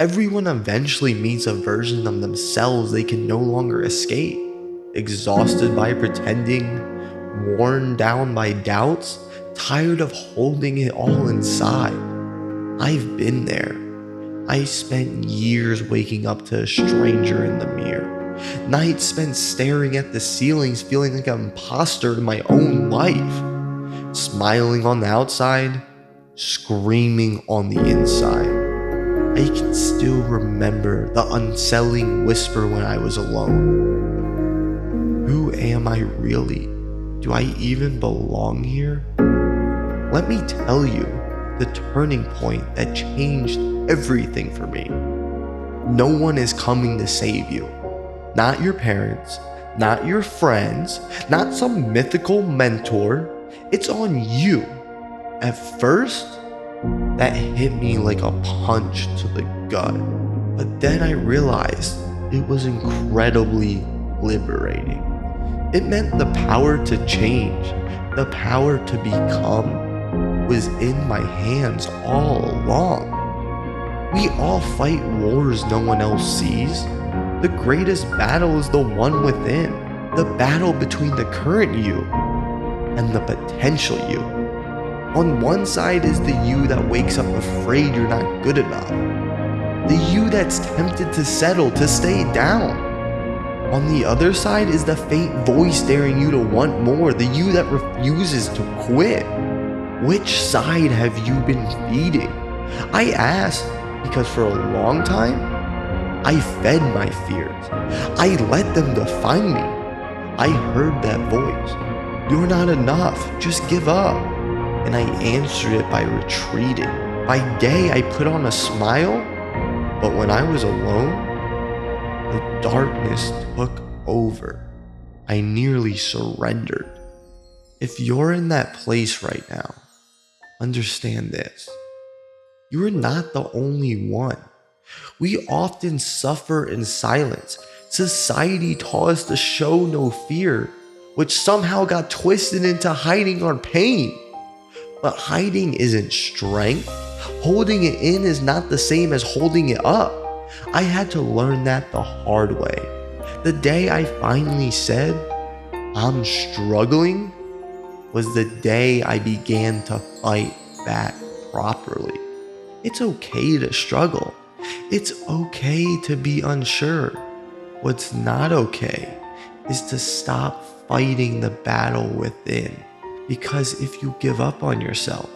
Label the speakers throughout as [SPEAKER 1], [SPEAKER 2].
[SPEAKER 1] Everyone eventually meets a version of themselves they can no longer escape. Exhausted by pretending, worn down by doubts, tired of holding it all inside. I've been there. I spent years waking up to a stranger in the mirror. Nights spent staring at the ceilings, feeling like an imposter in my own life. Smiling on the outside, screaming on the inside. I can still remember the unsettling whisper when I was alone. Who am I really? Do I even belong here? Let me tell you the turning point that changed everything for me. No one is coming to save you. Not your parents, not your friends, not some mythical mentor. It's on you. At first, that hit me like a punch to the gut. But then I realized it was incredibly liberating. It meant the power to change, the power to become, was in my hands all along. We all fight wars no one else sees. The greatest battle is the one within, the battle between the current you and the potential you. On one side is the you that wakes up afraid you're not good enough. The you that's tempted to settle, to stay down. On the other side is the faint voice daring you to want more, the you that refuses to quit. Which side have you been feeding? I ask because for a long time, I fed my fears. I let them define me. I heard that voice. You're not enough, just give up. And I answered it by retreating. By day, I put on a smile, but when I was alone, the darkness took over. I nearly surrendered. If you're in that place right now, understand this. You are not the only one. We often suffer in silence. Society taught us to show no fear, which somehow got twisted into hiding our pain. But hiding isn't strength. Holding it in is not the same as holding it up. I had to learn that the hard way. The day I finally said, I'm struggling, was the day I began to fight back properly. It's okay to struggle. It's okay to be unsure. What's not okay is to stop fighting the battle within. Because if you give up on yourself,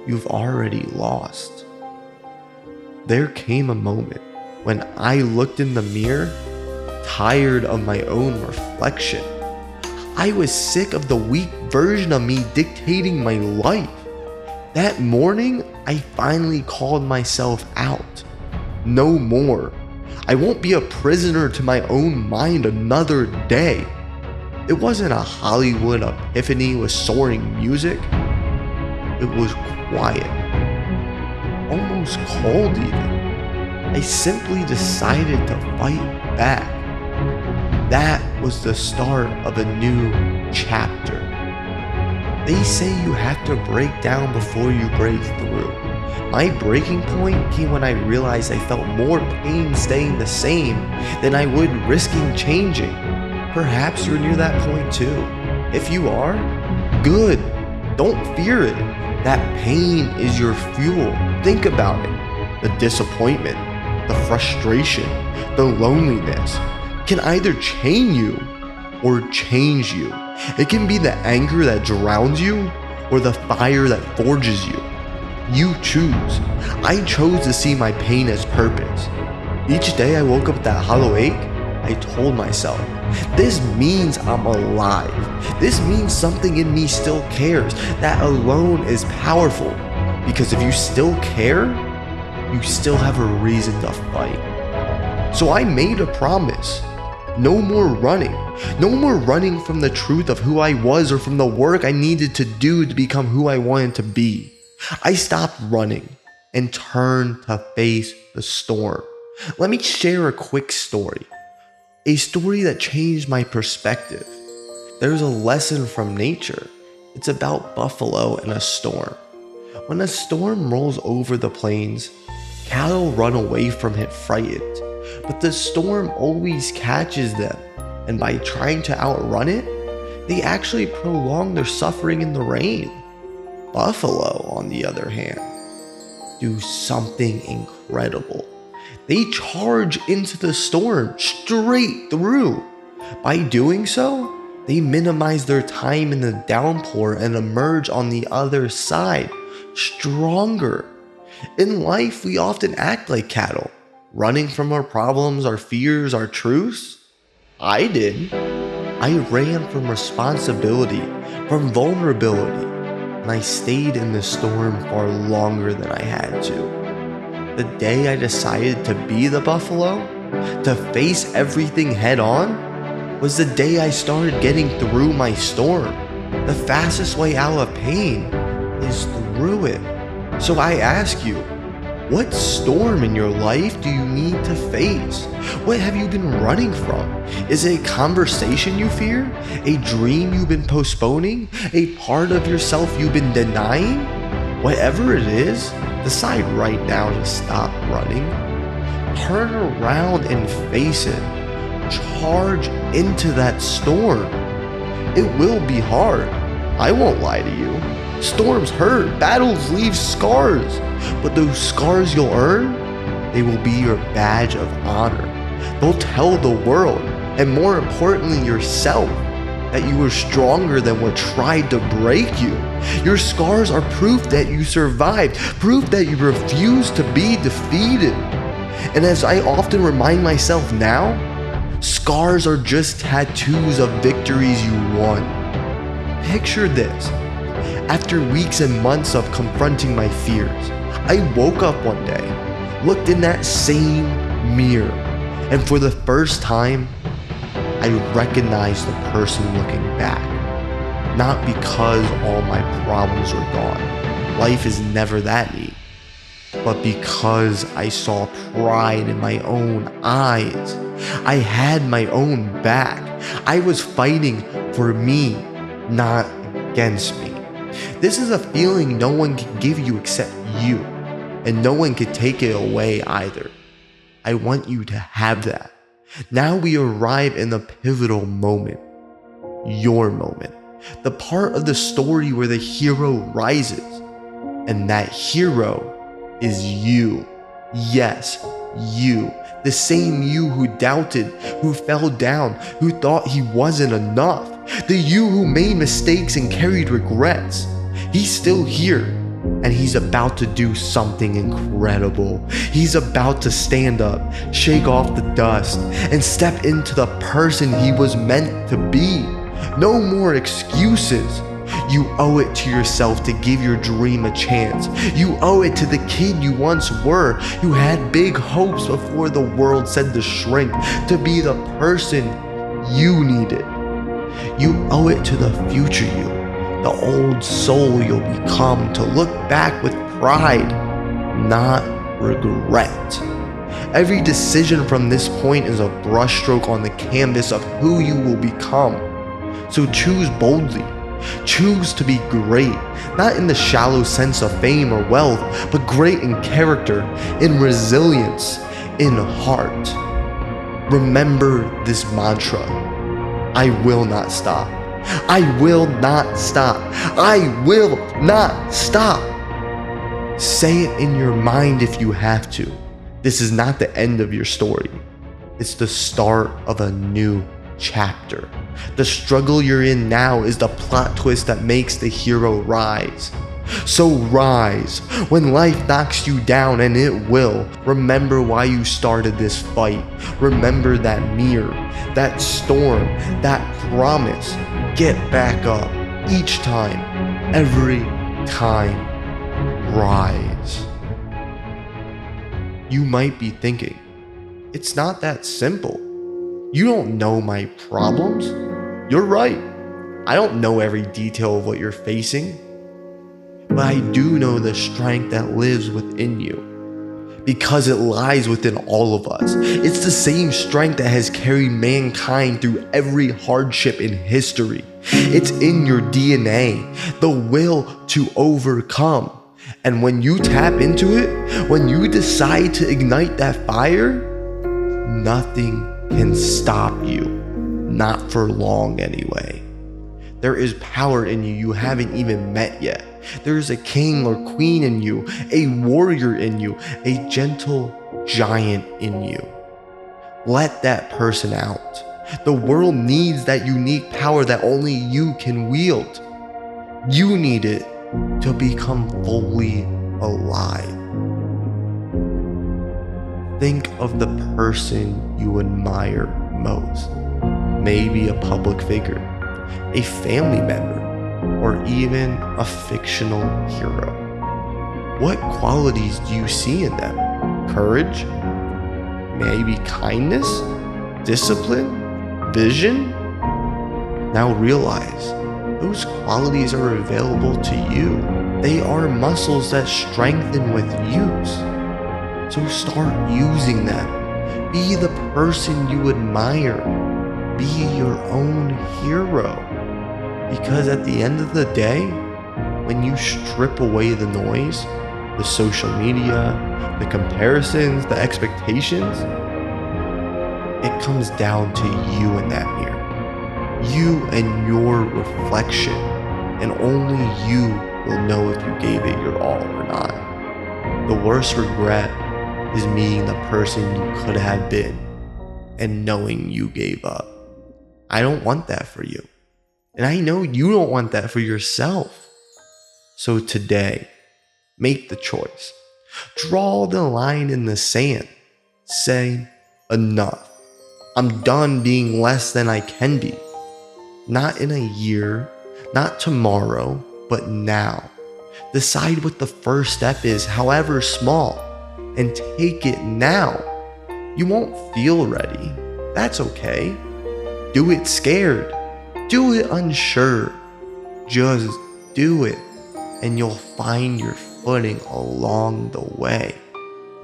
[SPEAKER 1] you've already lost. There came a moment when I looked in the mirror, tired of my own reflection. I was sick of the weak version of me dictating my life. That morning, I finally called myself out. No more. I won't be a prisoner to my own mind another day. It wasn't a Hollywood epiphany with soaring music. It was quiet, almost cold even. I simply decided to fight back. That was the start of a new chapter. They say you have to break down before you break through. My breaking point came when I realized I felt more pain staying the same than I would risking changing. Perhaps you're near that point too. If you are, good. Don't fear it. That pain is your fuel. Think about it. The disappointment, the frustration, the loneliness can either chain you or change you. It can be the anger that drowns you or the fire that forges you. You choose. I chose to see my pain as purpose. Each day I woke up with that hollow ache, I told myself, this means I'm alive. This means something in me still cares. That alone is powerful. Because if you still care, you still have a reason to fight. So I made a promise. No more running. No more running from the truth of who I was or from the work I needed to do to become who I wanted to be. I stopped running and turned to face the storm. Let me share a quick story. A story that changed my perspective. There's a lesson from nature. It's about buffalo and a storm. When a storm rolls over the plains, Cattle run away from it frightened, but the storm always catches them, and by trying to outrun it, they actually prolong their suffering in the rain. Buffalo, on the other hand, do something incredible. They charge into the storm straight through. By doing so, they minimize their time in the downpour and emerge on the other side stronger. In life, we often act like cattle, running from our problems, our fears, our truths. I did. I ran from responsibility, from vulnerability, and I stayed in the storm far longer than I had to. The day I decided to be the buffalo, to face everything head on, was the day I started getting through my storm. The fastest way out of pain is through it. So I ask you, what storm in your life do you need to face? What have you been running from? Is it a conversation you fear? A dream you've been postponing? A part of yourself you've been denying? Whatever it is, decide right now to stop running. Turn around and face it. Charge into that storm. It will be hard. I won't lie to you. Storms hurt, battles leave scars, but those scars you'll earn, they will be your badge of honor. They'll tell the world, and more importantly yourself, that you were stronger than what tried to break you. Your scars are proof that you survived, proof that you refused to be defeated. And as I often remind myself now, scars are just tattoos of victories you won. Picture this. After weeks and months of confronting my fears, I woke up one day, looked in that same mirror, and for the first time, I recognized the person looking back. Not because all my problems are gone. Life is never that neat. But because I saw pride in my own eyes. I had my own back. I was fighting for me, not against me. This is a feeling no one can give you except you, and no one can take it away either. I want you to have that. Now we arrive in the pivotal moment. Your moment. The part of the story where the hero rises. And that hero is you. Yes, you. The same you who doubted, who fell down, who thought he wasn't enough. The you who made mistakes and carried regrets. He's still here, and he's about to do something incredible. He's about to stand up, shake off the dust, and step into the person he was meant to be. No more excuses. You owe it to yourself to give your dream a chance. You owe it to the kid you once were, who had big hopes before the world said to shrink, to be the person you needed. You owe it to the future you, the old soul you'll become, to look back with pride, not regret. Every decision from this point is a brushstroke on the canvas of who you will become. So choose boldly. Choose to be great, not in the shallow sense of fame or wealth, but great in character, in resilience, in heart. Remember this mantra. I will not stop. I will not stop. I will not stop. Say it in your mind if you have to. This is not the end of your story. It's the start of a new chapter. The struggle you're in now is the plot twist that makes the hero rise. So rise. When life knocks you down, and it will, remember why you started this fight. Remember that mirror, that storm, that promise. Get back up. Each time, every time, rise. You might be thinking, it's not that simple. You don't know my problems. You're right. I don't know every detail of what you're facing. But I do know the strength that lives within you. Because it lies within all of us. It's the same strength that has carried mankind through every hardship in history. It's in your DNA, the will to overcome. And when you tap into it, when you decide to ignite that fire, nothing can stop you. Not for long anyway. There is power in you haven't even met yet. There is a king or queen in you, a warrior in you, a gentle giant in you. Let that person out. The world needs that unique power that only you can wield. You need it to become fully alive. Think of the person you admire most. Maybe a public figure, a family member, or even a fictional hero. What qualities do you see in them? Courage? Maybe kindness? Discipline? Vision? Now realize, those qualities are available to you. They are muscles that strengthen with use. So start using them. Be the person you admire. Be your own hero. Because at the end of the day, when you strip away the noise, the social media, the comparisons, the expectations, it comes down to you in that mirror. You and your reflection, and only you will know if you gave it your all or not. The worst regret is meeting the person you could have been and knowing you gave up. I don't want that for you. And I know you don't want that for yourself. So today, make the choice. Draw the line in the sand. Say, enough. I'm done being less than I can be. Not in a year, not tomorrow, but now. Decide what the first step is, however small, and take it now. You won't feel ready. That's okay. Do it scared. Do it unsure. Just do it, and you'll find your footing along the way.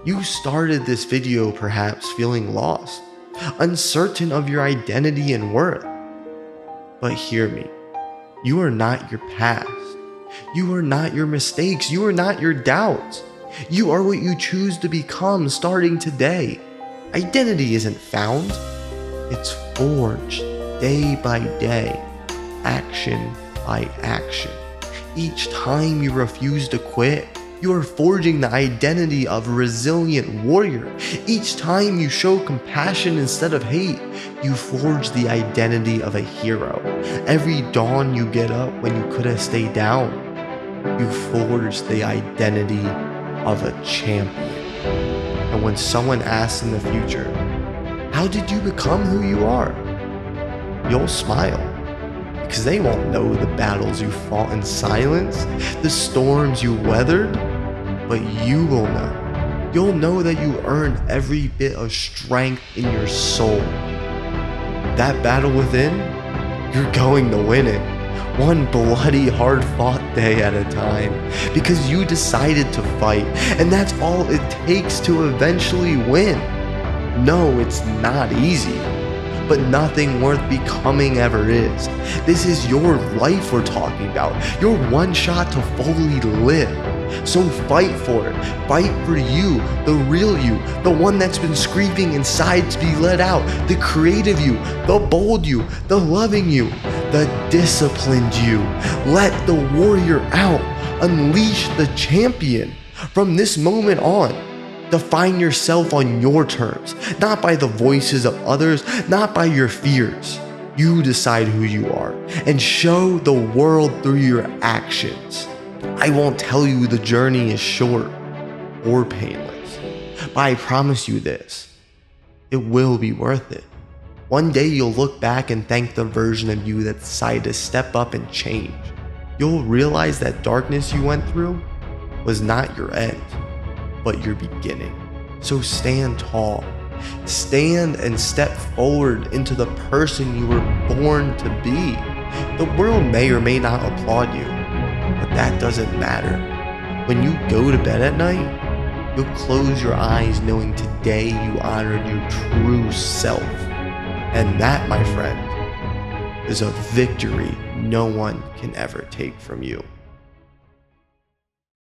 [SPEAKER 1] You started this video perhaps feeling lost, uncertain of your identity and worth. But hear me, you are not your past. You are not your mistakes. You are not your doubts. You are what you choose to become starting today. Identity isn't found. It's forged day by day, action by action. Each time you refuse to quit, you are forging the identity of a resilient warrior. Each time you show compassion instead of hate, you forge the identity of a hero. Every dawn you get up when you could have stayed down, you forge the identity of a champion. And when someone asks in the future, how did you become who you are? You'll smile, because they won't know the battles you fought in silence, the storms you weathered, but you will know. You'll know that you earned every bit of strength in your soul. That battle within, you're going to win it. One bloody, hard-fought day at a time, because you decided to fight, and that's all it takes to eventually win. No, it's not easy, but nothing worth becoming ever is. This is your life we're talking about, your one shot to fully live. So fight for it. Fight for you, the real you, the one that's been screaming inside to be let out, the creative you, the bold you, the loving you, the disciplined you. Let the warrior out. Unleash the champion. From this moment on, define yourself on your terms, not by the voices of others, not by your fears. You decide who you are and show the world through your actions. I won't tell you the journey is short or painless, but I promise you this, it will be worth it. One day you'll look back and thank the version of you that decided to step up and change. You'll realize that darkness you went through was not your end, but your beginning. So stand tall. Stand and step forward into the person you were born to be. The world may or may not applaud you, but that doesn't matter. When you go to bed at night, you'll close your eyes knowing today you honored your true self. And that, my friend, is a victory no one can ever take from you.